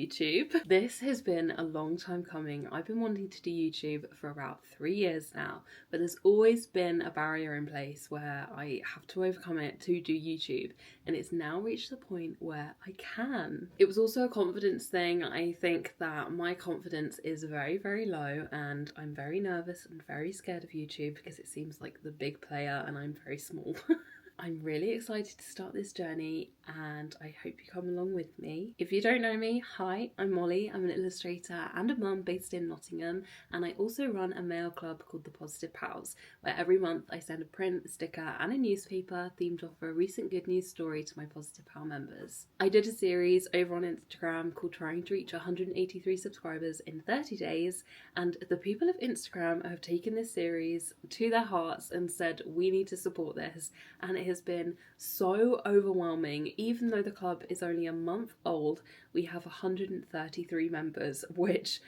YouTube. This has been a long time coming. I've been wanting to do YouTube for about 3 years now, but there's always been a barrier in place where I have to overcome it to do YouTube, and it's now reached the point where I can. It was also a confidence thing. I think that my confidence is very, very low, and I'm very nervous and very scared of YouTube because it seems like the big player and I'm very small. I'm really excited to start this journey and I hope you come along with me. If you don't know me, hi, I'm Molly. I'm an illustrator and a mum based in Nottingham, and I also run a mail club called the Positive Pals, where every month I send a print, a sticker and a newspaper themed off a recent good news story to my Positive Pal members. I did a series over on Instagram called Trying to Reach 183 subscribers in 30 days, and the people of Instagram have taken this series to their hearts and said we need to support this, and it has been so overwhelming. Even though the club is only a month old, we have 133 members, which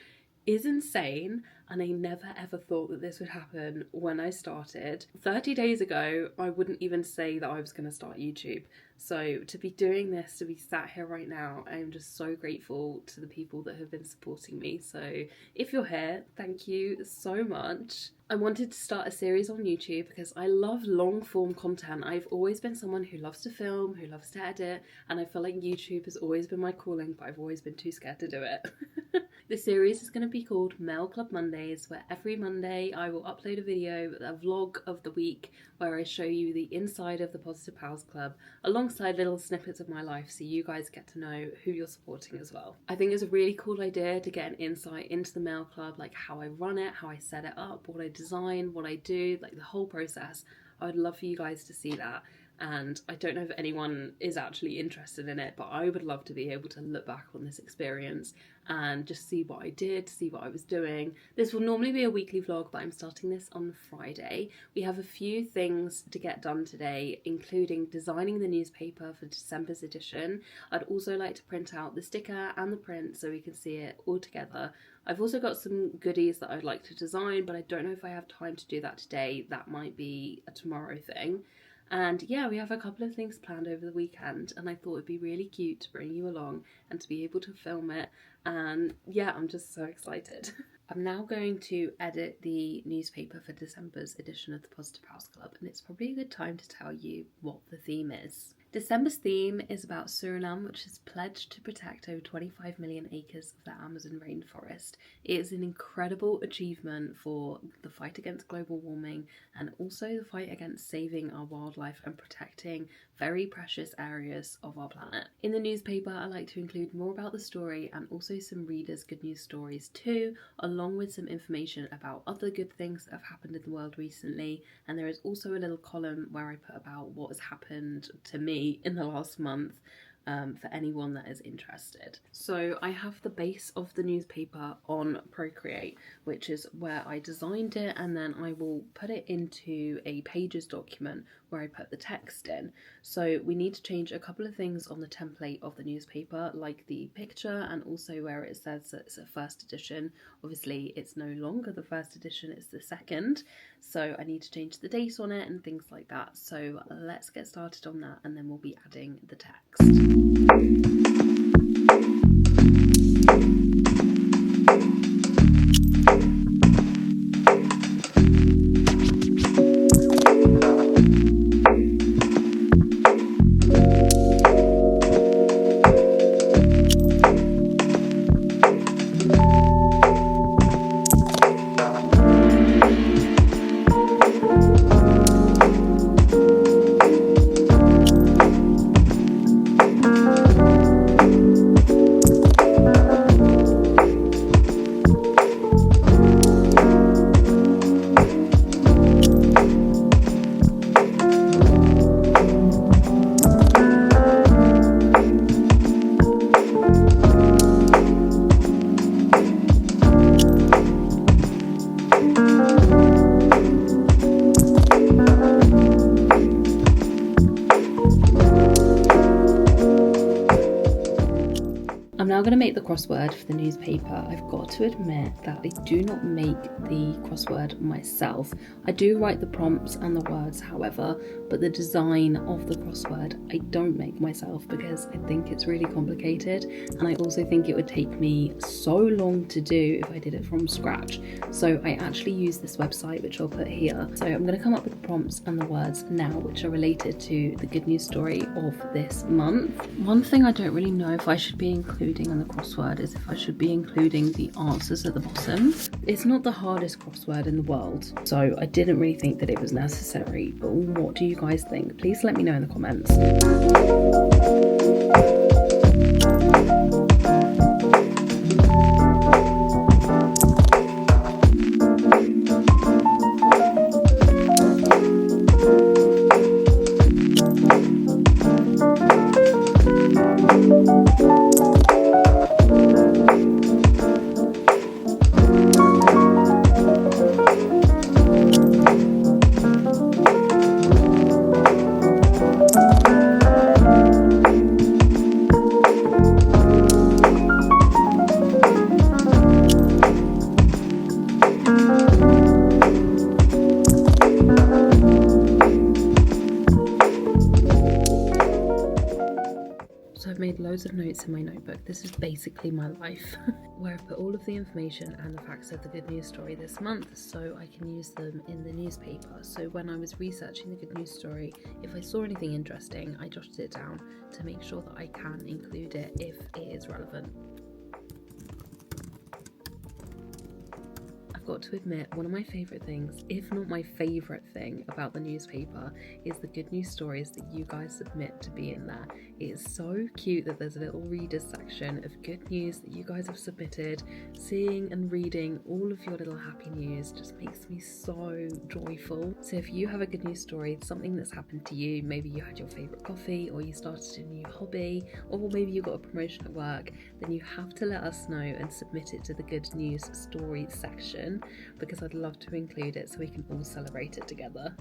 is insane, and I never ever thought that this would happen when I started. 30 days ago, I wouldn't even say that I was going to start YouTube. So to be doing this, to be sat here right now, I'm just so grateful to the people that have been supporting me. So if you're here, thank you so much. I wanted to start a series on YouTube because I love long form content. I've always been someone who loves to film, who loves to edit, and I feel like YouTube has always been my calling, but I've always been too scared to do it. This series is going to be called Mail Club Mondays, where every Monday I will upload a video, a vlog of the week, where I show you the inside of the Positive Pals Club, alongside little snippets of my life, so you guys get to know who you're supporting as well. I think it's a really cool idea to get an insight into the Mail Club, like how I run it, how I set it up, what I design, what I do, like the whole process. I would love for you guys to see that. And I don't know if anyone is actually interested in it, but I would love to be able to look back on this experience and just see what I did, see what I was doing. This will normally be a weekly vlog, but I'm starting this on Friday. We have a few things to get done today, including designing the newspaper for December's edition. I'd also like to print out the sticker and the print so we can see it all together. I've also got some goodies that I'd like to design, but I don't know if I have time to do that today. That might be a tomorrow thing. And yeah, we have a couple of things planned over the weekend, and I thought it'd be really cute to bring you along and to be able to film it. And yeah, I'm just so excited. I'm now going to edit the newspaper for December's edition of the Positive House Club, and it's probably a good time to tell you what the theme is. December's theme is about Suriname, which has pledged to protect over 25 million acres of the Amazon rainforest. It is an incredible achievement for the fight against global warming and also the fight against saving our wildlife and protecting very precious areas of our planet. In the newspaper, I like to include more about the story and also some readers' good news stories too, along with some information about other good things that have happened in the world recently. And there is also a little column where I put about what has happened to me in the last month, for anyone that is interested. So I have the base of the newspaper on Procreate, which is where I designed it, and then I will put it into a Pages document where I put the text in. So we need to change a couple of things on the template of the newspaper, like the picture and also where it says that it's a first edition. Obviously it's no longer the first edition, it's the second, so I need to change the date on it and things like that. So let's get started on that, and then we'll be adding the text. I'm now going to make the crossword for the newspaper. I've got to admit that I do not make the crossword myself. I do write the prompts and the words, however, but the design of the crossword I don't make myself because I think it's really complicated, and I also think it would take me so long to do if I did it from scratch. So I actually use this website, which I'll put here. So I'm going to come up with the prompts and the words now which are related to the good news story of this month. One thing I don't really know if I should be including in the crossword is if I should be including the answers at the bottom. It's not the hardest crossword in the world, so I didn't really think that it was necessary, but what do you guys think? Please let me know in the comments. So I've made loads of notes in my notebook. This is basically my life, where I've put all of the information and the facts of the good news story this month so I can use them in the newspaper. So when I was researching the good news story, if I saw anything interesting, I jotted it down to make sure that I can include it if it is relevant. Got to admit, one of my favourite things, if not my favourite thing about the newspaper, is the good news stories that you guys submit to be in there. It is so cute that there's a little readers section of good news that you guys have submitted. Seeing and reading all of your little happy news just makes me so joyful. So if you have a good news story, something that's happened to you, maybe you had your favourite coffee, or you started a new hobby, or maybe you got a promotion at work, then you have to let us know and submit it to the good news story section, because I'd love to include it so we can all celebrate it together.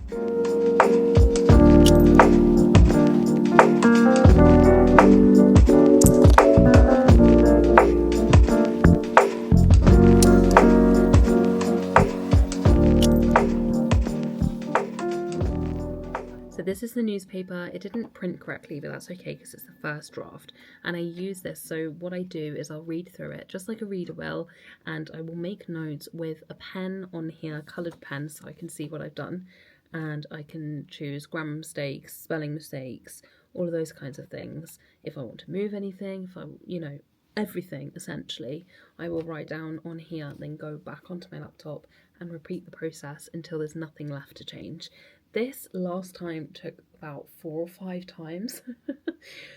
So this is the newspaper. It didn't print correctly, but that's okay because it's the first draft. And I use this, so what I do is I'll read through it just like a reader will, and I will make notes with a pen on here, coloured pen, so I can see what I've done. And I can choose grammar mistakes, spelling mistakes, all of those kinds of things. If I want to move anything, if I, everything essentially, I will write down on here, then go back onto my laptop and repeat the process until there's nothing left to change. This last time took about 4 or 5 times,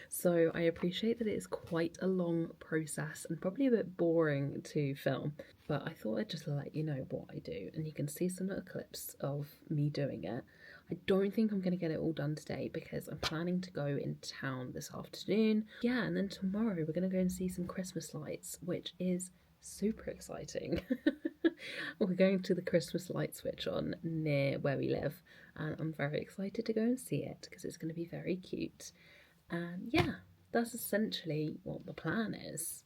so I appreciate that it is quite a long process and probably a bit boring to film, but I thought I'd just let you know what I do, and you can see some little clips of me doing it. I don't think I'm going to get it all done today because I'm planning to go into town this afternoon. Yeah, and then tomorrow we're going to go and see some Christmas lights, which is super exciting. We're going to the Christmas light switch on near where we live, and I'm very excited to go and see it because it's going to be very cute. And yeah, that's essentially what the plan is.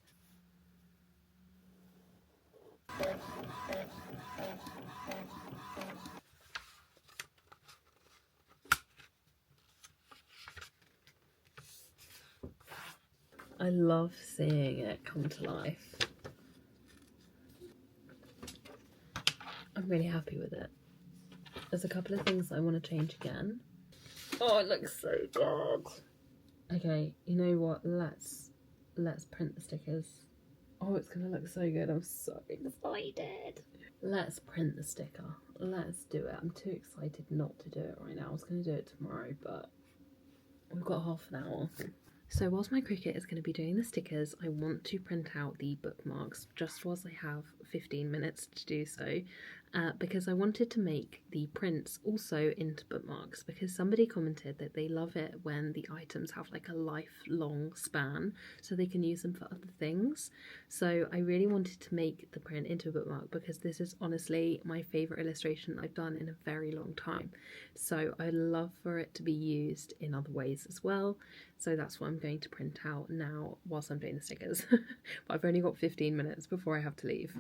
I love seeing it come to life. I'm really happy with it. There's a couple of things I want to change again. Oh, it looks so good. Okay, you know what? Let's print the stickers. Oh, it's gonna look so good. I'm so excited. Let's print the sticker. Let's do it. I'm too excited not to do it right now. I was gonna do it tomorrow, but we've got half an hour. So whilst my Cricut is going to be doing the stickers, I want to print out the bookmarks just whilst I have 15 minutes to do so, because I wanted to make the prints also into bookmarks, because somebody commented that they love it when the items have like a lifelong span so they can use them for other things. So I really wanted to make the print into a bookmark because this is honestly my favourite illustration I've done in a very long time. So I love for it to be used in other ways as well. So that's what I'm going to print out now whilst I'm doing the stickers. But I've only got 15 minutes before I have to leave.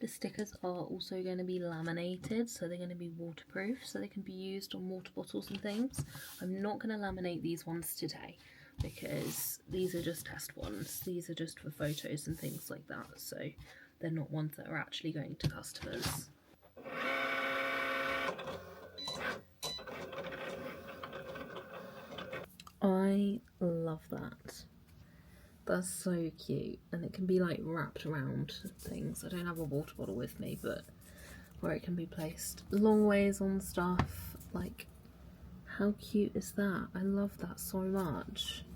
The stickers are also going to be laminated, so they're going to be waterproof, so they can be used on water bottles and things. I'm not going to laminate these ones today because these are just test ones. These are just for photos and things like that, so they're not ones that are actually going to customers. I love that. That's so cute, and it can be like wrapped around things. I don't have a water bottle with me, but where it can be placed long ways on stuff. Like, how cute is that? I love that so much.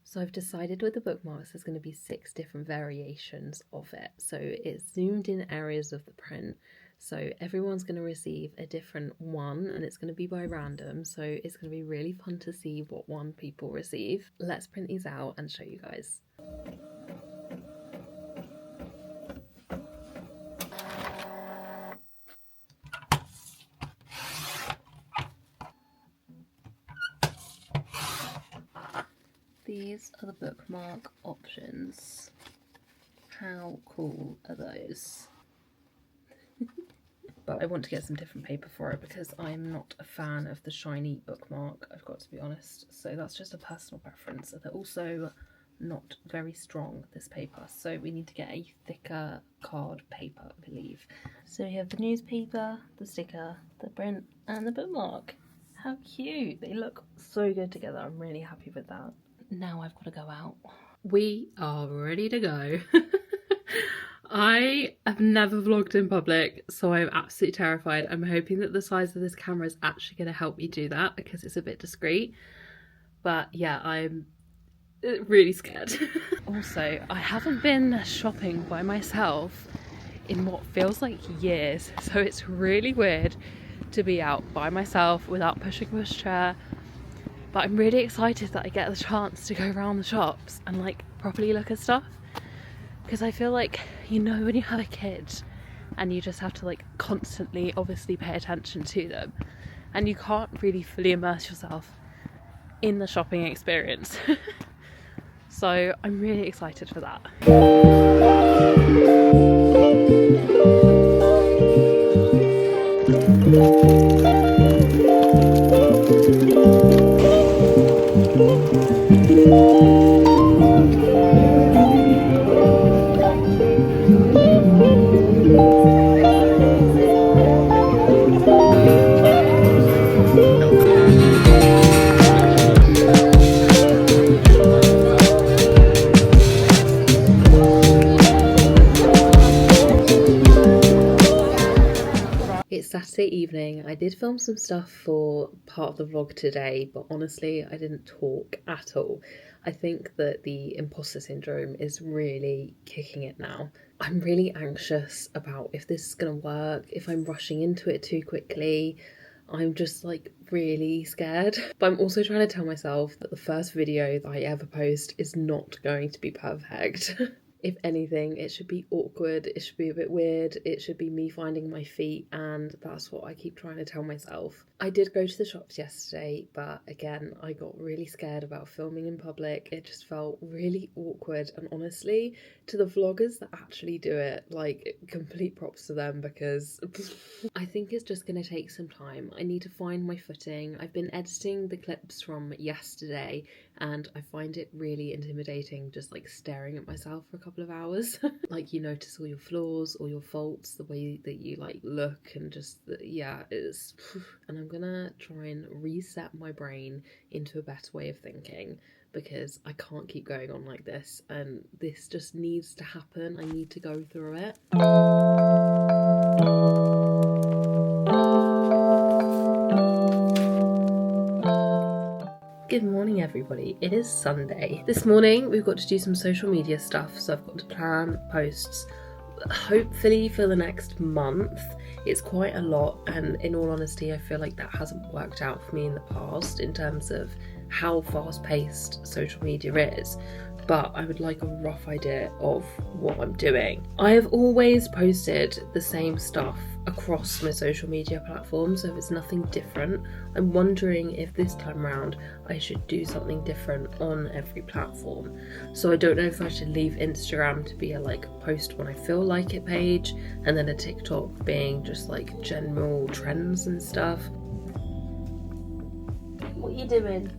So I've decided with the bookmarks there's going to be 6 different variations of it. So it's zoomed in areas of the print. So everyone's going to receive a different one, and it's going to be by random. So it's going to be really fun to see what one people receive. Let's print these out and show you guys. These are the bookmark options. How cool are those? But I want to get some different paper for it because I'm not a fan of the shiny bookmark, I've got to be honest. So that's just a personal preference. They're also not very strong, this paper, so we need to get a thicker card paper, I believe. So we have the newspaper, the sticker, the print, and the bookmark. How cute! They look so good together. I'm really happy with that. Now I've got to go out. We are ready to go. I have never vlogged in public, so I'm absolutely terrified. I'm hoping that the size of this camera is actually going to help me do that because it's a bit discreet. But yeah, I'm really scared. Also, I haven't been shopping by myself in what feels like years, so it's really weird to be out by myself without pushing a pushchair. But I'm really excited that I get the chance to go around the shops and like properly look at stuff. Because I feel like, you know, when you have a kid and you just have to like constantly obviously pay attention to them and you can't really fully immerse yourself in the shopping experience. So I'm really excited for that. It's Saturday evening. I did film some stuff for part of the vlog today, but honestly, I didn't talk at all. I think that the imposter syndrome is really kicking it now. I'm really anxious about if this is going to work, if I'm rushing into it too quickly. I'm just like really scared. But I'm also trying to tell myself that the first video that I ever post is not going to be perfect. If anything, it should be awkward, it should be a bit weird, it should be me finding my feet, and that's what I keep trying to tell myself. I did go to the shops yesterday, but again, I got really scared about filming in public. It just felt really awkward, and honestly, to the vloggers that actually do it, like, complete props to them, because I think it's just going to take some time. I need to find my footing. I've been editing the clips from yesterday, and I find it really intimidating just like staring at myself for a couple of hours. Like, you notice all your flaws, all your faults, the way that you like look, and just yeah, it's and I'm gonna try and reset my brain into a better way of thinking because I can't keep going on like this, and this just needs to happen. I need to go through it. Good morning everybody, it is Sunday. This morning we've got to do some social media stuff, so I've got to plan posts hopefully for the next month. It's quite a lot, and in all honesty I feel like that hasn't worked out for me in the past in terms of how fast-paced social media is. but I would like a rough idea of what I'm doing. I have always posted the same stuff across my social media platforms, so it's nothing different. I'm wondering if this time around I should do something different on every platform. So I don't know if I should leave Instagram to be a like post when I feel like it page, and then a TikTok being just like general trends and stuff. What are you doing?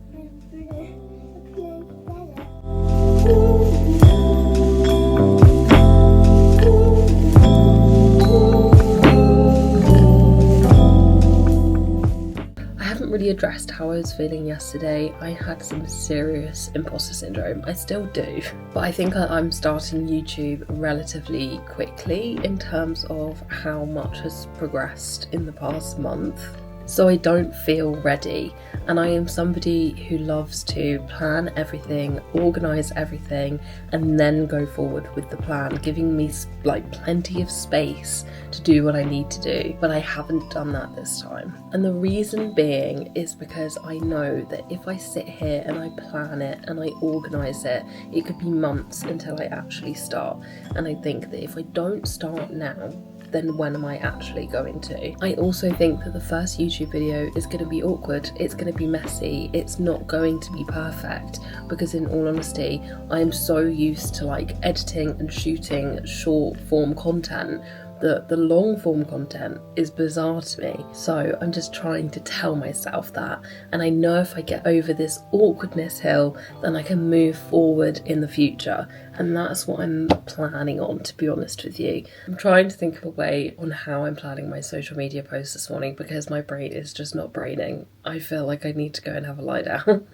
Really addressed how I was feeling yesterday. I had some serious imposter syndrome. I still do, but I think I'm starting YouTube relatively quickly in terms of how much has progressed in the past month. So I don't feel ready, and I am somebody who loves to plan everything, organise everything, and then go forward with the plan, giving me like plenty of space to do what I need to do, but I haven't done that this time. And the reason being is because I know that if I sit here and I plan it and I organise it, it could be months until I actually start. And I think that if I don't start now, then when am I actually going to? I also think that the first YouTube video is going to be awkward, it's going to be messy, it's not going to be perfect, because in all honesty, I am so used to like editing and shooting short form content that the long form content is bizarre to me. So I'm just trying to tell myself that, and I know if I get over this awkwardness hill, then I can move forward in the future, and that's what I'm planning on, to be honest with you. I'm trying to think of a way on how I'm planning my social media posts this morning, because my brain is just not braining. I feel like I need to go and have a lie down.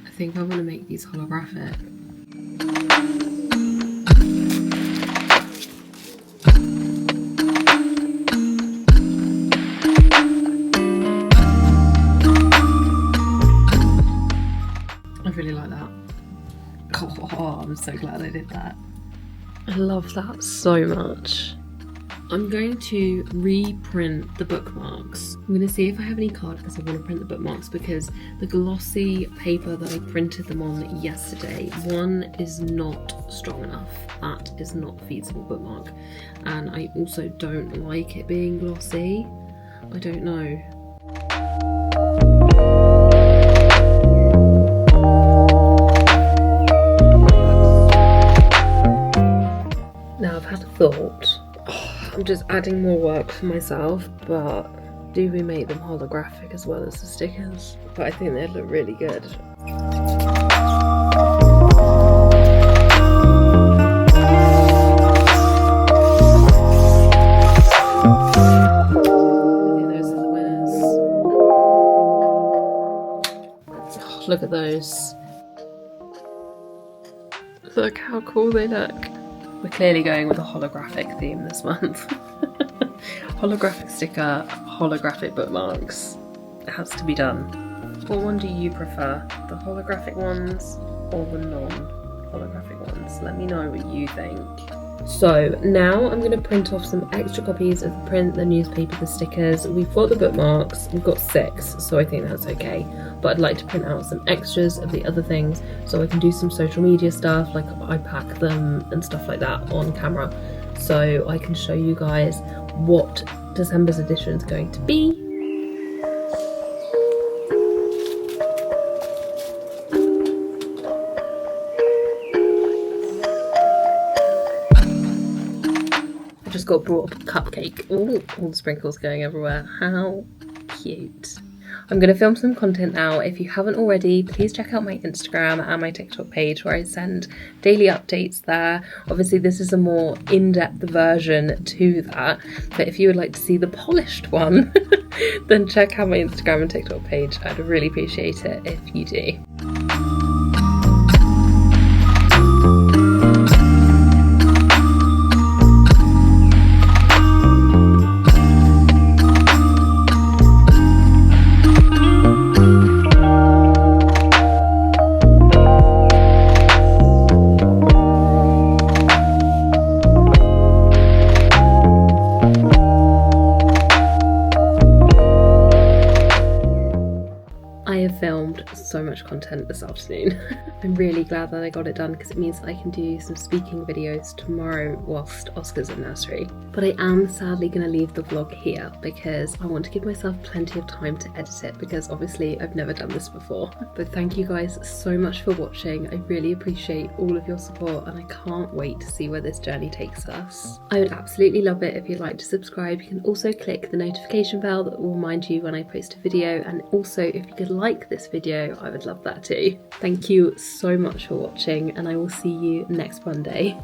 I think I want to make these holographic. I really like that. Oh, I'm so glad I did that. I love that so much. I'm going to reprint the bookmarks. I'm going to see if I have any card, because I want to print the bookmarks, because the glossy paper that I printed them on yesterday, one is not strong enough. That is not a feasible bookmark. And I also don't like it being glossy. I don't know. Now I've had a thought. I'm just adding more work for myself, but do we make them holographic as well as the stickers? But I think they'd look really good. Okay, those are the winners. Oh, look at those. Look how cool they look. We're clearly going with a holographic theme this month. Holographic sticker, holographic bookmarks. It has to be done. What one do you prefer? The holographic ones or the non-holographic ones? Let me know what you think. So now I'm going to print off some extra copies of the print, the newspaper, the stickers. We've got the bookmarks, we've got 6, so I think that's okay. But I'd like to print out some extras of the other things so I can do some social media stuff, like I pack them and stuff like that on camera, so I can show you guys what December's edition is going to be. Just got brought up a cupcake. Ooh, all the sprinkles going everywhere. How cute. I'm going to film some content now. If you haven't already, please check out my Instagram and my TikTok page where I send daily updates there. Obviously, this is a more in-depth version to that, but if you would like to see the polished one, then check out my Instagram and TikTok page. I'd really appreciate it if you do. filmed so much content this afternoon. I'm really glad that I got it done because it means I can do some speaking videos tomorrow whilst Oscar's in nursery. But I am sadly going to leave the vlog here because I want to give myself plenty of time to edit it, because obviously I've never done this before. But thank you guys so much for watching. I really appreciate all of your support and I can't wait to see where this journey takes us. I would absolutely love it if you'd like to subscribe. You can also click the notification bell that will remind you when I post a video, and also if you could like this video, I would love that too. Thank you so much for watching and I will see you next Monday.